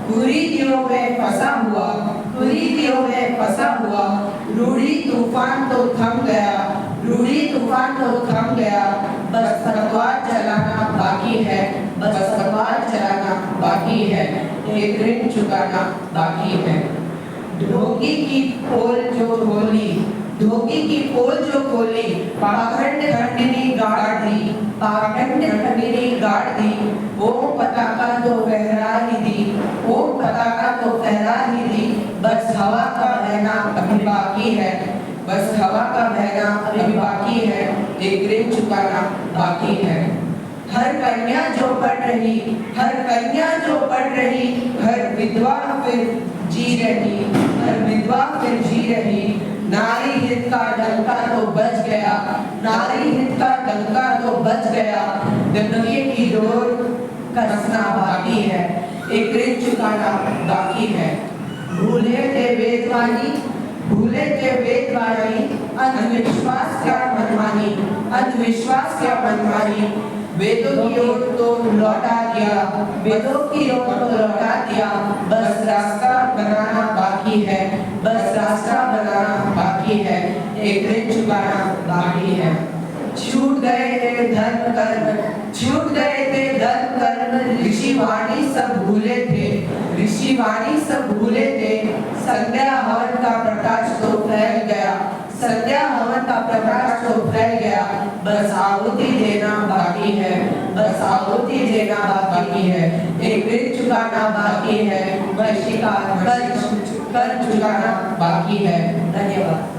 पूरी कुरीतियों में फंसा हुआ, कुरीतियों में फंसा हुआ, रूढ़ी तूफान तो थम गया, रूढ़ी तूफान तो थम गया, बस तलवार चलाना बाकी है, बस तलवार चलाना बाकी है, एक ऋण चुकाना बाकी है। ढोगी की पोल जो खोली, ढोगी की पोल जो खोली, पाखंड खंडिनी गाड़ दी, पाखंड खंडिनी गाड़ दी, वो पताका तो फहरा ही दी, वो पताका तो फहरा ही दी, बस हवा का बहना अभी बाकी है, बस हवा का बहना अभी बाकी है, एक ऋण चुकाना बाकी है। हर कन्या जो पढ़ रही, हर कन्या जो पढ़ रही, हर विधवा फिर जी रही, हर विधवा फिर जी रही, नारी हित का डंका तो बज गया, नारी हित का डंका तो बज गया, डंके की डोर कसना बाकी है, एक ऋण चुकाना बाकी है। भूले थे वेदवाणी, भूले थे वेदवाणी, अंधविश्वास क्या मनमानी, अंधविश्वास क्या मनमानी, वेदों की ओर तो लौटा दिया, वेदों की ओर तो लौटा दिया, बस रास्ता बनाना बाकी है, बस रास्ता बनाना बाकी है, एक ऋण चुकाना बाकी है। छूट गए थे धर्म कर्म, छूट गए थे धर्म कर्म, ऋषि वाणी सब भूले थे, ऋषि वाणी सब भूले थे, संध्या हवन का प्रकाश तो फैल गया, संध्या हवन का प्रकाश तो फैल गया, बस आहुति देना बाकी है, बस आहुति देना बाकी है, एक ऋण चुकाना बाकी है, वैश्विक कर चुकाना बाकी है। धन्यवाद।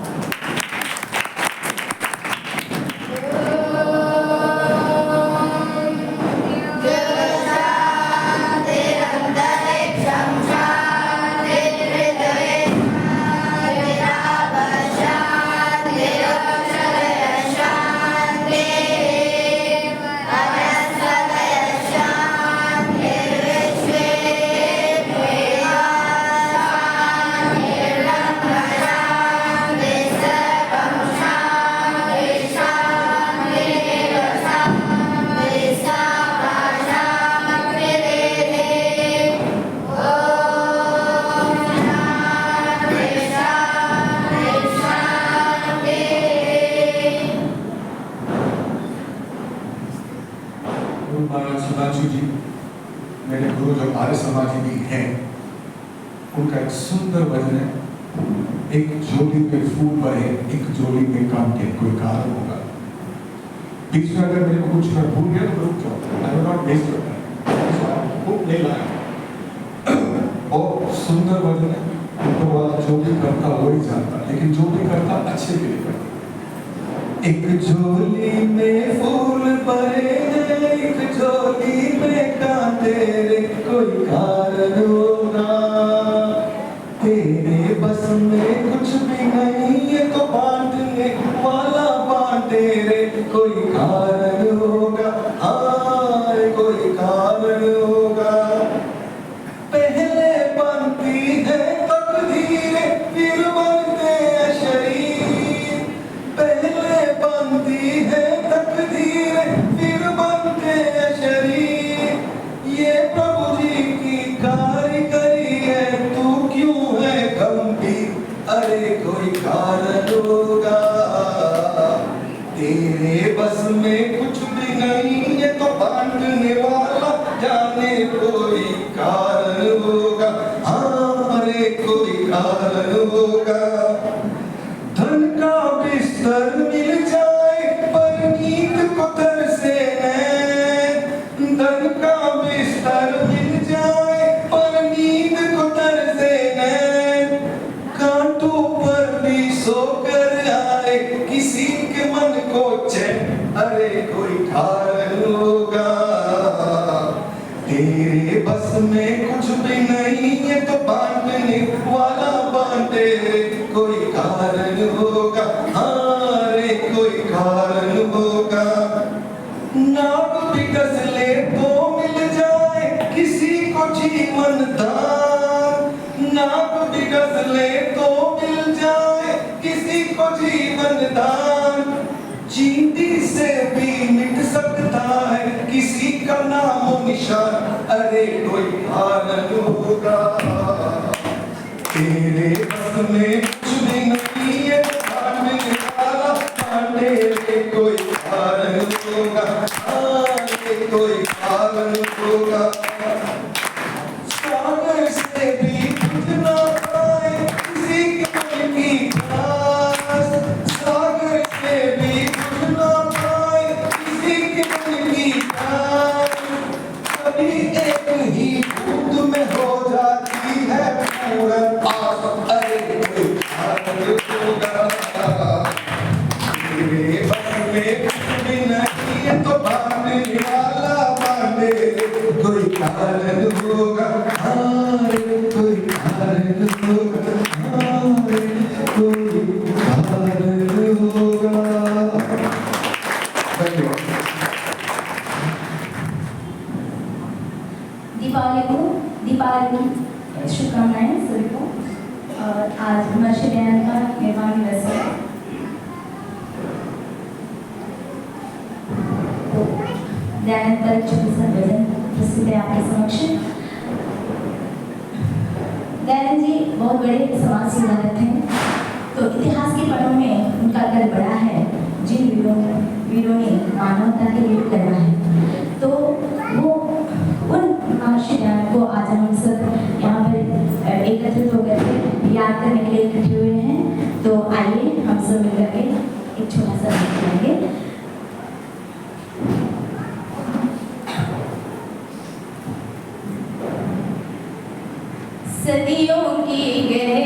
सुधांशु जी मेरे गुरु जो आर्य समाजी भी हैं, उनका एक सुंदर भजन है, एक जोड़ी पे फूल बहे, एक जोड़ी पे काम के कोई कारण होगा। बीच में अगर मेरे को कुछ भूल गया तो रुक जाओ, I will not waste your time, book नहीं लाया। और सुंदर भजन है, ऊपर वाला जो भी करता वही जानता, लेकिन जो भी करता अच्छे के लिए करता। एक झोली में फूल भरे, एक झोली में कांटे रे, कोई कारण होगा, तेरे बस में कुछ भी नहीं है तो बांटने वाला बांटे रे, कोई कारण होगा, हाँ कोई कारण होगा। पहले बनती है तकदीर फिर बनते हैं शरीर, पहले बनती है तकदीर फिर बनते हैं शरीर, ये प्रभु जी की कारीगरी है, तू क्यों है गंभीर, अरे कोई कारण होगा, तेरे बस में कुछ भी नहीं है तो बांटने वाला जाने कोई कारण होगा, हाँ अरे कोई कारण होगा। धन का बिस्तर मिल जाए पर नींद को तरसे नैन, धन का बिस्तर मिल जाए पर नींद को तरसे नैन, कांटों पर भी सोकर आए किसी के मन को चैन, अरे कोई कारण होगा, तेरे बस में कुछ भी नहीं है तो बांटने वाला बांटे, कोई कारण होगा, हाँ रे कोई कारण होगा। नाक भी कस ले तो मिल जाए किसी को जीवन दान, नाक भी कस ले तो मिल जाए किसी को जीवन दान, चींटी से भी मिट सकता है किसी का नाम निशान, अरे कोई कारण होगा। तेरे बस में कुछ भी नहीं है, बांटने वाला बांटे रे, कोई कारण होगा, हाँ रे कोई कारण होगा। सागर से भी कुछ ना पाए किसी के मन की प्यास, सागर से भी कुछ ना पाए किसी के मन की प्यास, कभी एक ही बूंद में हो जाती है पूरन आस, अरे कोई कारण होगा। तेरे बस में कुछ भी नहीं है तो बांटने वाला बांटे, कोई कारण होगा, हाँ रे कोई कारण होगा, हाँ रे कोई कारण होगा। धन्यवाद। दीपावली की शुभकामनाएं सभी को। और आज महर्षि दयानंद का निर्वाण दिवस है, तो दयानंद का एक छोटा सा भजन प्रस्तुत है आपके समक्ष। दयानंद जी बहुत बड़े समाज सुधारक हैं, तो इतिहास के पन्नों में उनका कद बड़ा है। जिन वीरों ने मानवता के लिए करना है, तो वो उन महर्षि दयानंद को आज हम सब यहाँ पर एकत्रित होकर के याद करने के लिए इकट्ठे हुए हैं। तो आइए हम सब मिलकर के एक छोटा सा गीत गाएंगे। सदियों की गहरी